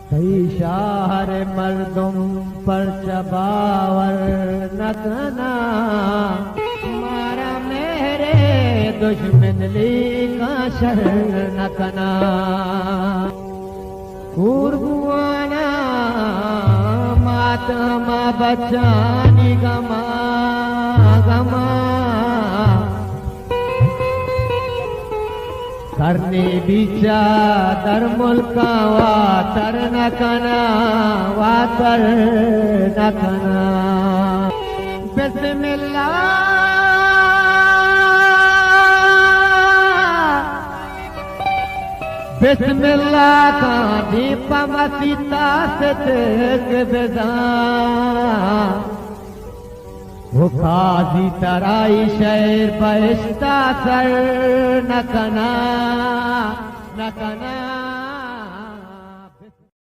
shower मर्दुम पर चबावर न कना मारा मेरे दुश्मन ली का शर न कना कुर्बाना मातमा बचानी गमा गमा करने बिचा दर मुल्का वातर न कना वातर न कना बिस्मिल्लाह बिस्मिल्लाह का दीप मसीता से देख बेदा वो काजी तराई शहर बहिश्ता सर न कना